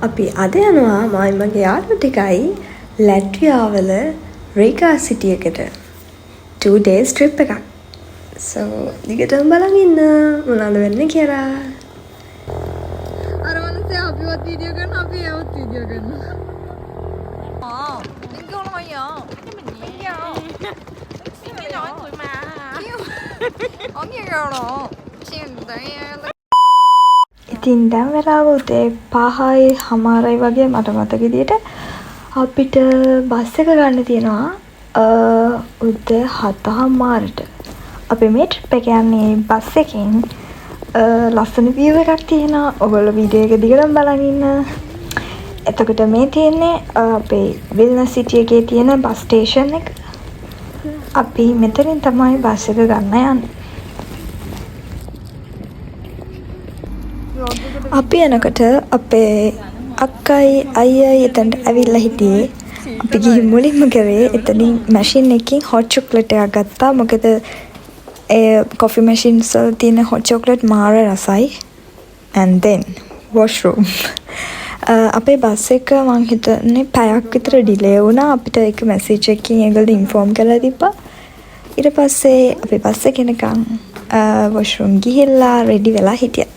අපි අද යනවා මගේ යාළුවෝ ටිකයි ලැට්වියාවල රීකා සිටි එකට 2 days trip එකක්. So දිගටම බලන් ඉන්න මොනවද වෙන්නේ කියලා. අර මනුස්සයා අපිවත් වීඩියෝ කරනවා අපි ඒවත් වීඩියෝ කරනවා. Đừng nói gì Đừng nói tụi mà Ổn như rồi đó Xem tụi ඉතින් දැන් වෙලාව උදේ 5යි හමාරයි වගේ මට මතක විදියට අපිට බස් එක ගන්න තියෙනවා උදේ 7:00ට. අපි මේ ට්‍රිප් එක යන්නේ බස් එකෙන්. ලස්සන view එකක් තියෙනවා. ඔයගොල්ලෝ වීඩියෝ එක දිගටම බලන් ඉන්න. එතකොට මේ තියෙන්නේ අපේ විල්නස් සිටි එකේ තියෙන බස් ස්ටේෂන් එක. අපි මෙතනින් තමයි බස් එක ගන්න යන්නේ. අපි යනකොට අපේ අක්කයි අයියයි එතනට ඇවිල්ලා හිටියේ. අපි ගිහින් මුලින්ම කරේ එතනින් මැෂින් එකකින් හොට් චොක්ලට් එකක් ගත්තා. මොකද ඒ කොෆි මැෂින්ස් වල තියෙන හොට් චොක්ලට් මාර රසයි. and then washroom. අපේ බස් එක මං හිතන්නේ පැයක් විතර ඩිලේ වුණා. අපිට ඒක මැසේජ් එකකින් ඒගොල්ලෝ ඉන්ෆෝම් කරලා තිබ්බා. ඊට පස්සේ අපි බස් එක එනකන් washroom ගිහිල්ලා රෙඩි වෙලා හිටියා.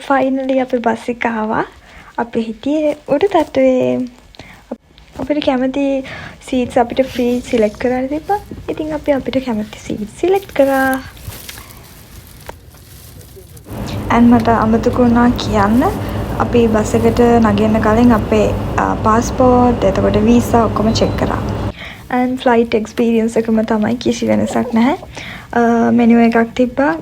ෆයිනලි අපි බස් එක ආවා. අපි හිටියේ උඩ තට්ටුවේ. අපිට කැමති සීට්ස් අපිට ෆ්‍රී සිලෙක්ට් කරලා තිබ්බා. ඉතින් අපි අපිට කැමති සීට් සිලෙක්ට් කරා. මට අමතක වුණා කියන්න අපි බස් එකට නගින්න කලින් අපේ පාස්පෝර්ට් එතකොට වීසා ඔක්කොම චෙක් කරා. and flight experience එකම තමයි, කිසි වෙනසක් නැහැ. මෙනු එකක් තිබ්බා.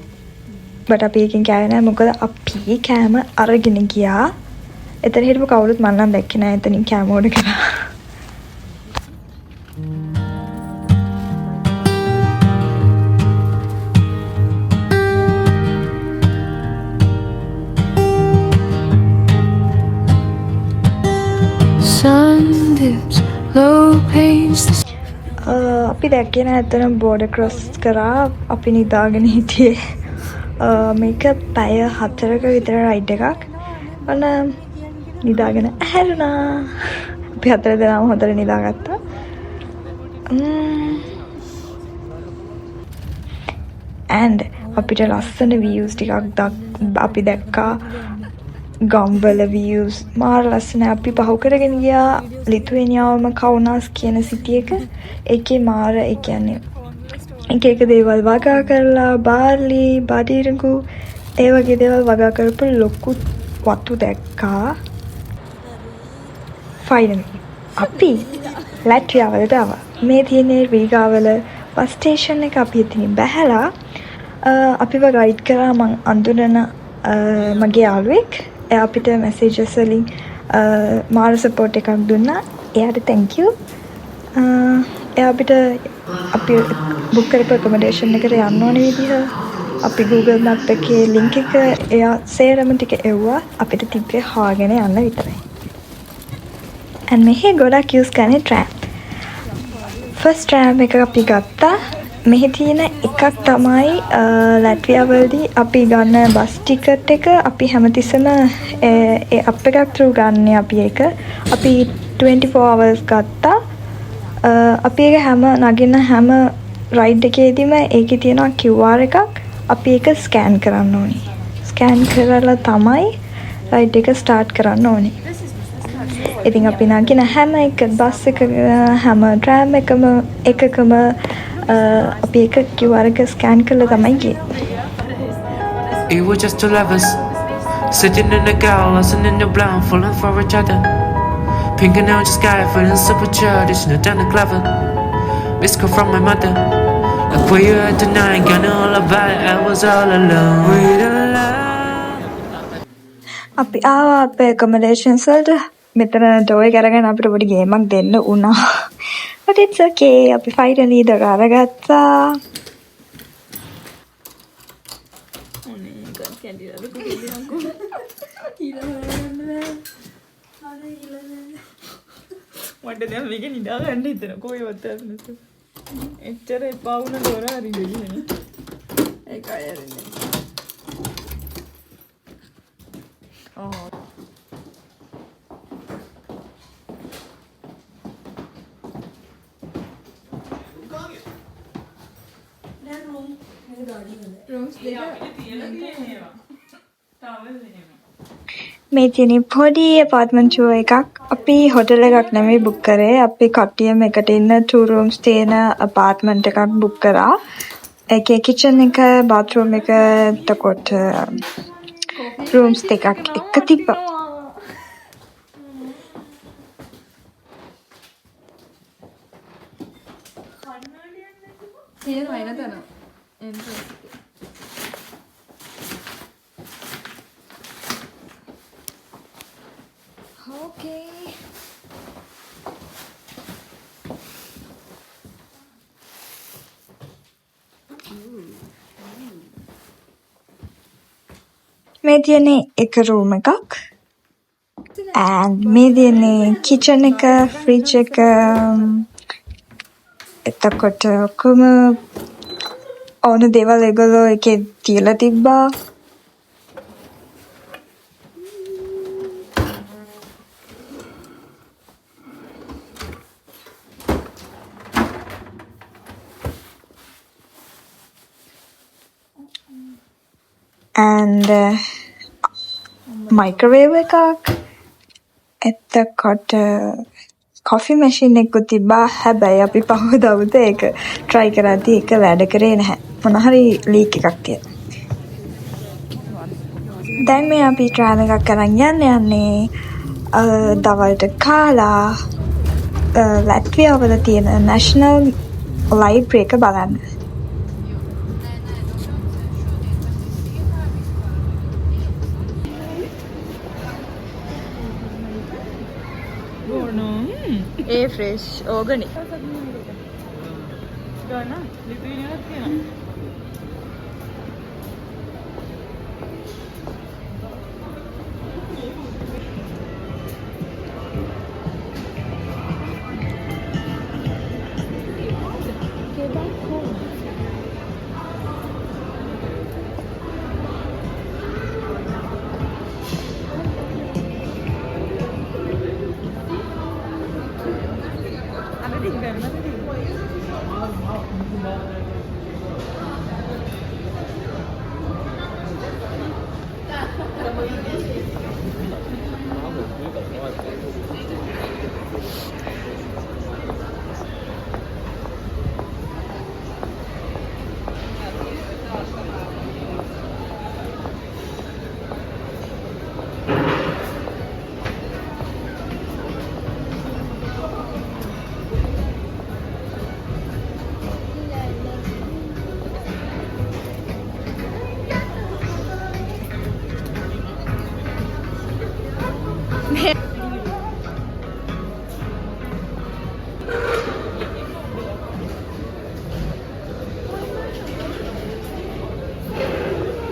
බට අපි එකෙන් කෑවේ නැහැ. මොකද අපි කෑම අරගෙන ගියා. එතන හිටපු කවුරුත් මම නම් දැක්කේ නැහැ. එතනින් කෑම ඕඩර් කරා. අපි දැක්කේ නැහැ එතන බෝඩර් ක්‍රොස් කරා. අපි නිදාගෙන හිටියේ. මේක පැය 4ක විතර රයිඩ් එකක්. ඔන්න නිදාගෙන ඇහැරුණා. අපි 4 දෙනාම හොඳට නිදාගත්තා. and අපිට ලස්සන views ටිකක් අපි දැක්කා. ගම්වල views මාර ලස්සනයි. අපි පහු කරගෙන ගියා ලිතුවේනියාවම කවුනාස් කියන සිටි එක. ඒකේ මාර ඒ කියන්නේ එක දේවල් වගා කරලා බාර්ලි බඩිරඟු ඒ වගේ දේවල් වගා කරපු ලොකු වතු දැක්කා. ෆයිනලි අපි ලැට්වියාවලට ආවා. මේ තියෙන්නේ රීගාවල බස් ස්ටේෂන් එක. අපි එතනින් බැහැලා අපිව ගයිඩ් කරා මං අඳුරන මගේ යාළුවෙක්. එයා අපිට මැසේජස් වලින් මාර සපෝට් එකක් දුන්නා. එයාට thank you. එයා අපිට අපි බුක් කරපු accommodation එකට යන්න ඕන විදිහ අපි Google Map එකේ link එක එයා සේරම ටික එව්වා. අපිට තිබ්බේ හොයාගෙන යන්න විතරයි. and මෙහි ගොඩක් use කරන්නේ tram. first tram එක අපි ගත්තා. මෙහි තියෙන එකක් තමයි ලැට්වියාවලදී අපි ගන්න බස් ටිකට් එක අපි හැමතිස්සෙම ඒ අප් එකක් through ගන්න අපි ඒක. අපි 24 hours ගත්තා. අපි ඒක හැම නගින්න හැම රයිඩ් එකේදීම ඒකේ තියෙනවා QR එකක්. අපි ඒක ස්කෑන් කරන්න ඕනේ. ස්කෑන් කරලා තමයි රයිඩ් එක ස්ටාර්ට් කරන්න ඕනේ. ඉතින් අපි නගින හැම එක බස් එක හැම ට්‍රෑම් එකකම අපි ඒක QR එක ස්කෑන් කරලා තමයි ගියේ. It was just two lovers sitting in a car, listening to blind, falling for each other. Pinking out the sky, feeling super childish, no down the clever. Missed call from my mother. I put you out tonight, got know all about it. I was all alone with love. අපි ආවා අපේ accommodations වලට. මෙතන ඩෝ එක අරගෙන අපිට පොඩි ගේමක් දෙන්න වුණා. but it's okay. අපි finally දර අරගත්තා. මට දැන් මේක නිදා ගන්න හිතෙන කොහෙවත් නැතු. එච්චර එපා වුණ දොර හරිනේ. ඒකයි හරිනේ. ඔව්. මේ තියෙන පොඩි apartment tour එකක් අපි hotel එකක් නෙමෙයි book කරේ අපි කට්ටියම එකට ඉන්න 2 rooms තියෙන apartment එකක් book කරා ඒකේ kitchen එක bathroom එක එතකොට rooms දෙකක් එක තිබ්බා තියෙනවා එන තැන. entrance එක. Okay. මේ තියෙන්නේ එක room එකක් and මේ තියෙන්නේ kitchen එක fridge එක එතකොට ඔක්කොම ඕන දේවල් ඒගොල්ලෝ එකේ තියලා තිබ්බා and microwave එකක් එතකොට coffee machine එකකුත් තිබ්බා හැබැයි අපි පහුවදා උදේ ඒක try කරද්දී ඒක වැඩ කරේ නැහැ මොන හරි leak එකක් තියෙනවා දැන් මේ අපි trial එකක් කරන් යන්නේ දවල්ට කාලා ලැට්වියා වල තියෙන national library එක බලන්න ඒ fresh organic. ගන්න ලිපිනයක් තියෙනවා.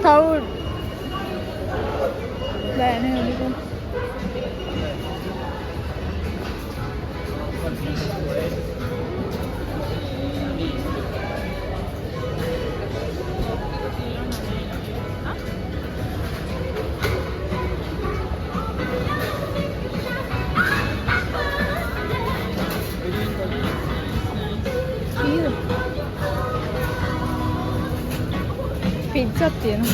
Tahu. Dah ni udah. Pizza tiene.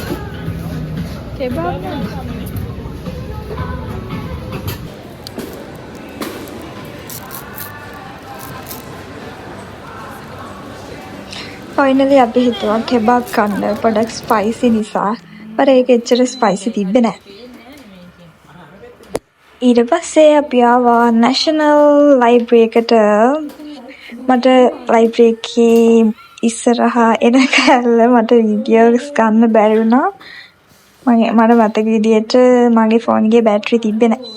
Kebab. Finally අපි හිතුවා කෙබබ් කන්න පොඩක් ස්පයිසි නිසා ਪਰ ඒක එච්චර ස්පයිසි තිබ්බේ නැහැ. ඊට පස්සේ අපි ආවා නැෂනල් ලයිබ්‍රරි එකට මට ලයිබ්‍රරි එකේ ඉස්සරහා එන කැල්ල මට වීඩියෝස් ගන්න බැරි වුණා. මට මතක විදියට මගේ ෆෝන් එකේ බැටරි තිබ්බේ නැහැ.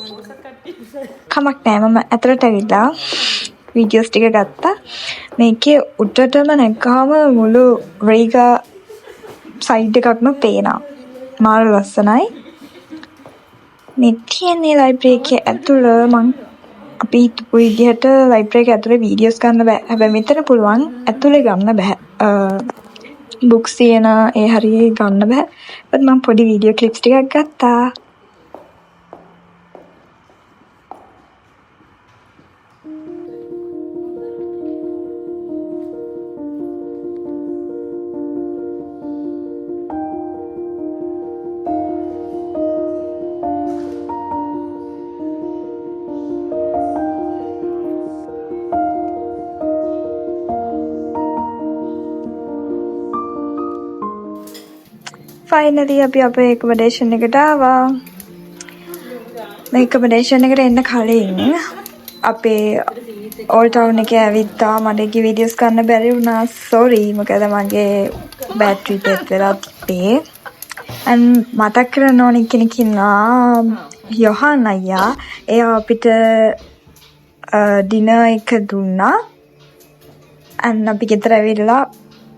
කමක් නැහැ මම ඇතුළට ඇවිල්ලා වීඩියෝස් ටික ගත්තා. මේකේ උඩටම නැග්ගාම මුළු රේගා සයිඩ් එකක්ම පේනවා. මාර ලස්සනයි. මේ තියෙන්නේ ලයිබ්‍රරි එකේ ඇතුළ මං අපි හිතපු විදිහට ලයිබ්‍රරි එක ඇතුලේ වීඩියෝස් ගන්න බෑ. හැබැයි මෙතන පුළුවන් ඇතුලේ ගන්න බෑ. බුක්ස් තියෙන ඒ හරියේ ගන්න බෑ. ඒත් මම පොඩි වීඩියෝ ක්ලිප්ස් ටිකක් ගත්තා. ෆයිනලි අපි අපේ එකමඩේෂන් එකට ආවා. මේ එකමඩේෂන් එකට එන්න කලින් අපේ ඕල්ඩ් ටවුන් එකේ ඇවිත්තා. මට ඒකේ වීඩියෝස් ගන්න බැරි වුණා. සෝරි. මොකද මගේ බැටරි ඩෙත් වෙලා තිබ්බේ. මතක් කරන්න ඕන කෙනෙක් ඉන්නවා. යොහන් අයියා. එයා අපිට ඩිනර් එක දුන්නා. අපි ගෙදර ඇවිල්ලා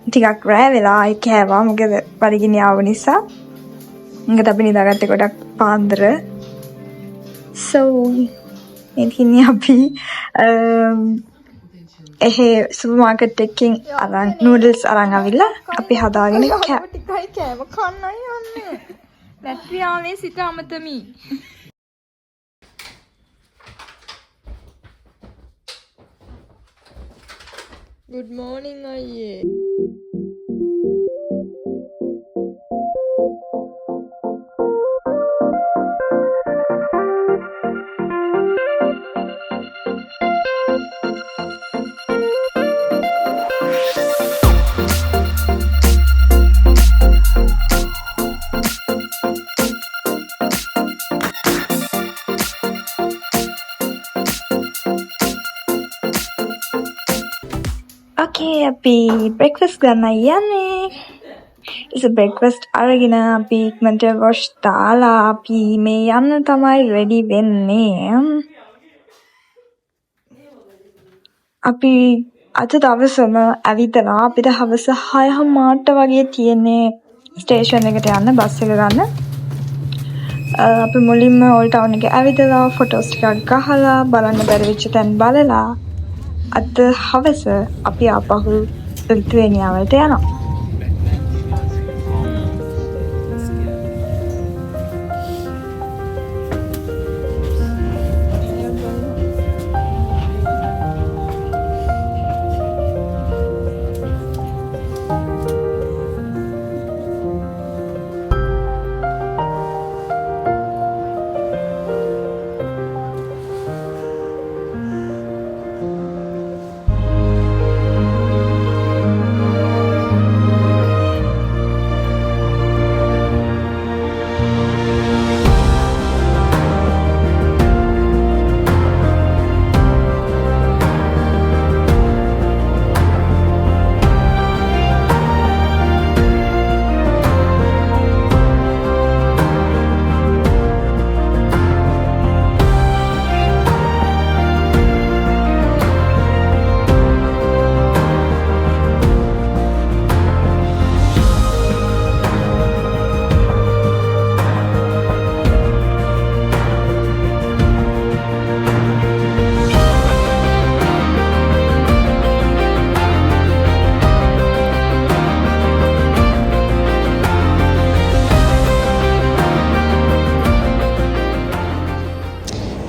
ටිකක් රෑ වෙලා ආයි කෑවා. මොකද බඩගිනි ආව නිසා. මොකද අපි නිදාගත්තේ ගොඩක් පාන්දර. So ඉතින් අපි සුපර් මාකට් එකකින් අරන් නූඩල්ස් අරන් ආවිල්ලා අපි හදාගෙන ටිකයි කෑම කන්නයි යන්නේ. ලැට්වියාවේ සිට අමතමි. Good morning අයියේ. Okay, අපි breakfast ගන්න යන්නේ. ඉතින් breakfast අරගෙන අපි ඉක්මනට wash දාලා අපි මේ යන්න තමයි ready වෙන්නේ. අපි අද දවසම ඇවිදලා අපිට හවස 6:00 වගේ තියෙන්නේ ස්ටේෂන් එකට යන්න බස් එක ගන්න. අපි මුලින්ම ඕල්ඩ් ටවුන් එකේ ඇවිදලා ෆොටෝස් ටිකක් ගහලා බලන්න බැරි වෙච්ච තැන් බලලා අද හවස අපි ආපහු ලිතුවේනියාවට යනවා.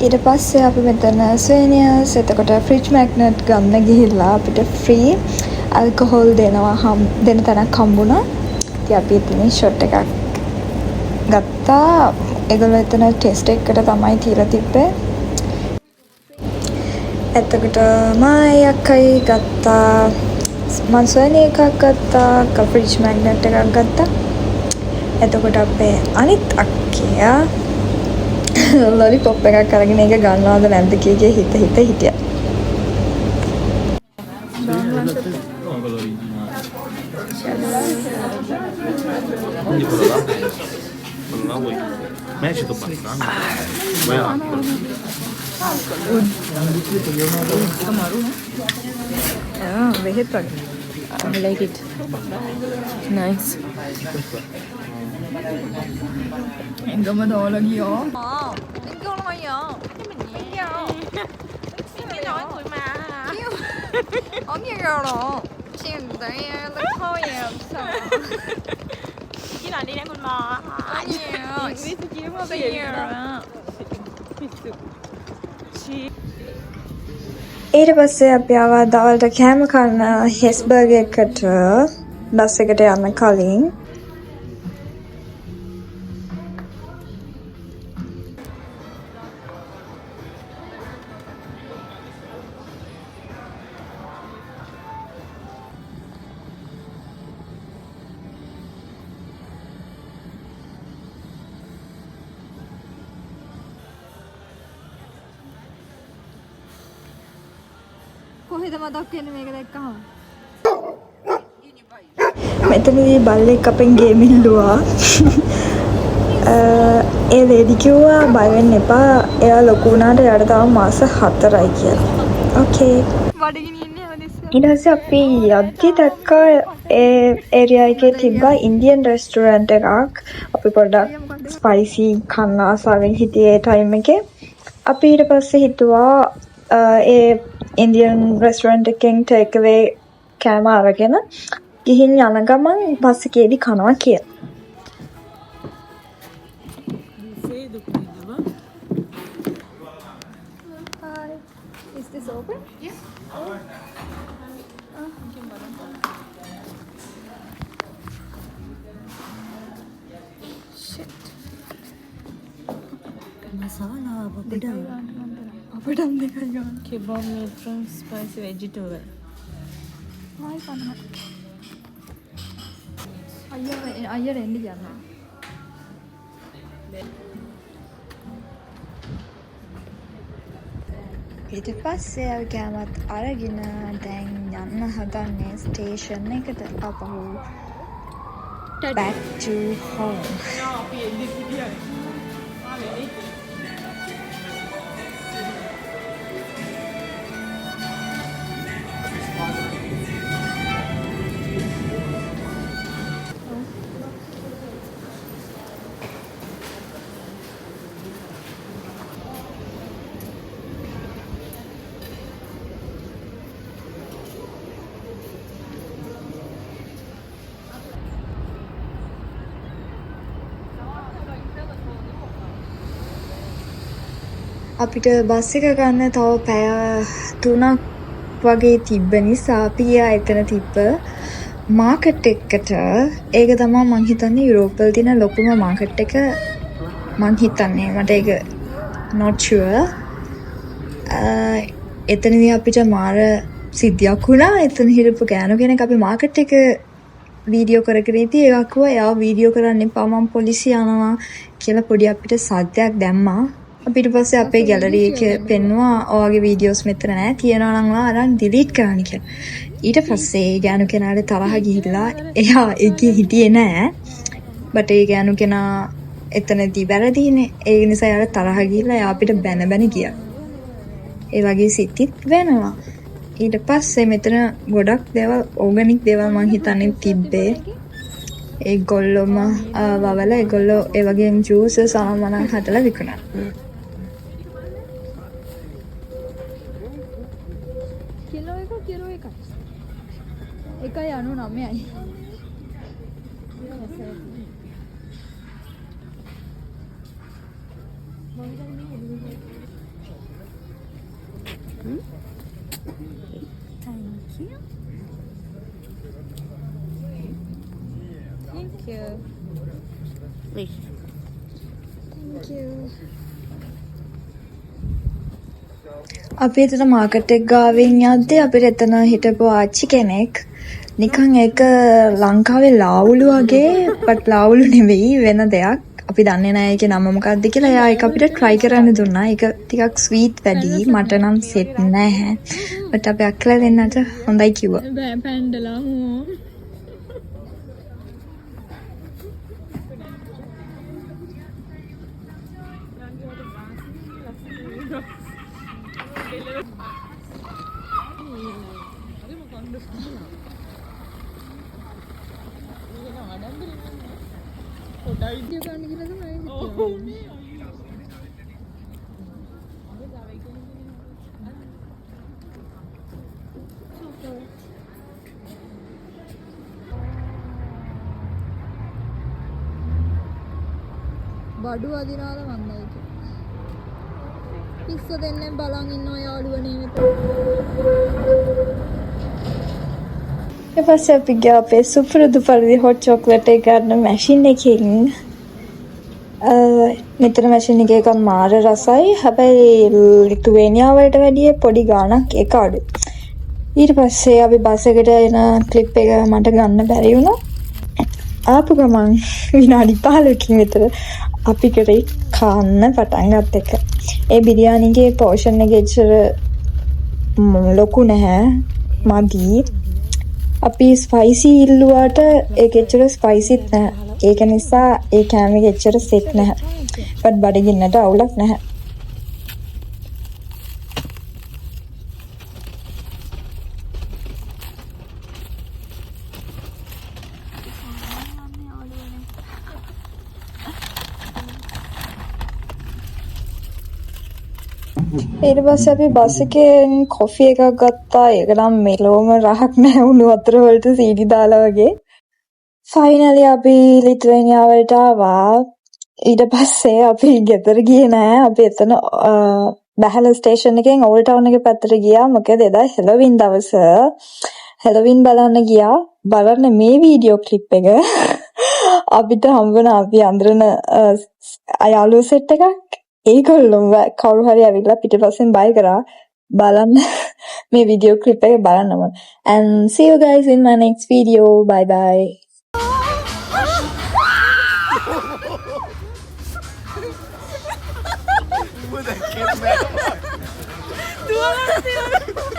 ඊට පස්සේ අපි මෙතන ස්වේනියර්ස් එතකොට ෆ්‍රිජ් මැග්නට් ගන්න ගිහිල්ලා අපිට ෆ්‍රී ඇල්කොහොල් දෙන තැනක් හම්බුණා. ඉතින් අපි එතනින් ෂොට් එකක් ගත්තා. ඒගොල්ලෝ එතන ටෙස්ට් එකකට තමයි තියලා තිබ්බේ. එතකොට මයි අක්කයි ගත්තා. මං ස්වේනිය එකක් ගත්තා. ෆ්‍රිජ් මැග්නට් එකක් ගත්තා. එතකොට අපේ අනිත් අක්කියා ලොලිපොප් එකක් අරගෙන ඒක ගන්නවද නැද්ද කිය හිටියා. I like it. Nice. එංගම දාලා ගියා. Anh kêu nói gì vậy? Cái mình nhẹ cái nói người mà ốm như rồi đó xem tại tôi thôi à sao Chỉ là đi đem con mò. nhiều Biết chiếu mà bây giờ ඊට පස්සේ අපි ආවා දවල්ට කෑම කන්න හෙස්බර්ග් එකට bus එකට යන්න කලින්. කොහෙද මතක් වෙන්නේ මේක දැක්කම මෙතනදී බල්ලෙක් අපෙන් ගේම් ඉල්ලුවා. ඒ ලේඩි කිව්වා බය වෙන්න එපා. එයා ලොකු වුණාට එයාට තව මාස 4යි කියලා. ඕකේ. බඩගිනි ඉන්නේ හදිස්සිය ඊට පස්සේ අපි යද්දි දැක්කා ඒ ඒරියා එකේ තිබ්බා ඉන්දියන් රෙස්ටුරන්ට් එකක්. අපි පොඩ්ඩක් ස්පයිසි කන්න ආසාවෙන් හිටියේ ටයිම් එකේ. අපි ඊට පස්සේ හිතුවා ඒ ඉන්දියන් රෙස්ටුරන්ට් එකෙන් ටේක් අවේ කෑම අරගෙන ගිහින් යන ගමන් බස් එකේදී කනවා කියලා. Is this open? Kebab meat from spicy vegetable. Hai panna අයියර එන්න යනවා ඊට පස්සේ අපි කෑමත් අරගෙන දැන් යන්න හදන්නේ ස්ටේෂන් එකට අපහු back to home. අපිට බස් එක ගන්න තව පැය 3ක් වගේ තිබ්බ නිසා අපි ගියා එතන තිබ්බ මාකට් එකකට. ඒක තමයි මං හිතන්නේ යුරෝප් වල තියෙන ලොකුම මාකට් එක. මං හිතන්නේ මට ඒක not sure. එතනදී අපිට මාර සිද්ධියක් වුණා. එතන හිටපු ගෑනු කෙනෙක් අපි මාකට් එක වීඩියෝ කරගෙන ඉතින් ඒවා කිව්වා එයා වීඩියෝ කරන්න එපා මම පොලිසිය යනවා කියලා පොඩි අපිට සද්දයක් දැම්මා. අපි ඊට පස්සේ අපේ ගැලරි එකේ පෙන්නුවා ඔයගේ වීඩියෝස් මෙතන නැහැ තියෙනවා නම් ඔයා අරන් ඩිලීට් කරන්න කියලා. ඊට පස්සේ ගෑනු කෙනාට තරහ ගිහිල්ලා එයා ඒකේ හිටියේ නැහැ. බට් ඒ ගෑනු කෙනා එතනදී වැරදීනේ. ඒ නිසා එයාට තරහ ගිහිල්ලා එයා අපිට බැන ගියා. ඒ වගේ සිද්ධිත් වෙනවා. ඊට පස්සේ මෙතන ගොඩක් දේවල් ඕගනික් දේවල් මං හිතන්නේ තිබ්බේ. ඒගොල්ලොම වවල ඒගොල්ලෝ ඒ වගේ ජූසස් අනම්මනම් හදලා විකුණනවා. කිලෝ එකක් 1.99යි Thank you. Please. Thank you. අපි එතන මාකට් එක ගාවින් යද්දී අපිට එතන හිටපු ආච්චි කෙනෙක් නිකන් ඒක ලංකාවේ ලාවුලු වගේ බට් ලාවුලු නෙවෙයි වෙන දෙයක්. අපි දන්නේ නැහැ ඒකේ නම මොකක්ද කියලා. එයා ඒක අපිට try කරන්න දුන්නා. ඒක ටිකක් sweet වැඩි. මට නම් set නැහැ. බට් අපි අක්කලා දෙන්නට හොඳයි කිව්වා. බෑ පැන්ඩලා හෝ කොටයි ගන්න කියලා තමයි බඩු අදිනාද මන්දයි පිස්ස දෙන්නෙන් බලන් ඉන්නවා යාළුවනේ මෙතන ඊට පස්සේ අපි ගියා අපේ සුපුරුදු පරිදි හොට් චොක්ලට් එක ගන්න මැෂින් එකකින් මෙතන මැෂින් එකක මාර රසයි හැබැයි ලිතුවේනියා වලට වැඩිය පොඩි ගාණක් ඒක අඩුයි ඊට පස්සේ අපි බස් එකට එන ක්ලිප් එක මට ගන්න බැරි වුණා ආපු ගමන් විනාඩි 15කින් විතර අපි කරේ කන්න පටන් ගත්ත එක. ඒ බිරියානිගේ පෝෂන් එක එච්චර ලොකු නැහැ. මදි. අපි ස්පයිසි ඉල්ලුවාට ඒක එච්චර ස්පයිසිත් නැහැ. ඒක නිසා ඒ කෑම එක එච්චර සෙට් නැහැ. බත් බඩගින්නට අවුලක් නැහැ. ඊට පස්සේ අපි බස් එකෙන් කොෆි එකක් ගත්තා. ඒක නම් මෙලොවම රහක් නැහැ උණු වතුර වලට සීනි දාලා වගේ. ෆයිනලි අපි ලිතුවේනියා වලට ආවා. ඊට පස්සේ අපි ගෙදර ගියේ නෑ. අපි එතන බැහැල ස්ටේෂන් එකෙන් ඕල්ඩ් ටවුන් එක පැත්තට ගියා. මොකද එදා හෙලෝවින් දවස. හෙලෝවින් බලන්න ගියා. බලන්න මේ වීඩියෝ ක්ලිප් එක. අපිට හම්බුණා අපි අඳුරන යාළුවෝ සෙට් එකක්. ඒගොල්ලොම කවුරු හරි ඇවිල්ලා පිටිපස්සෙන් බයි කරා බලන්න මේ වීඩියෝ ක්ලිප් එක බලන්නම and see you guys in my next video bye bye Dua orang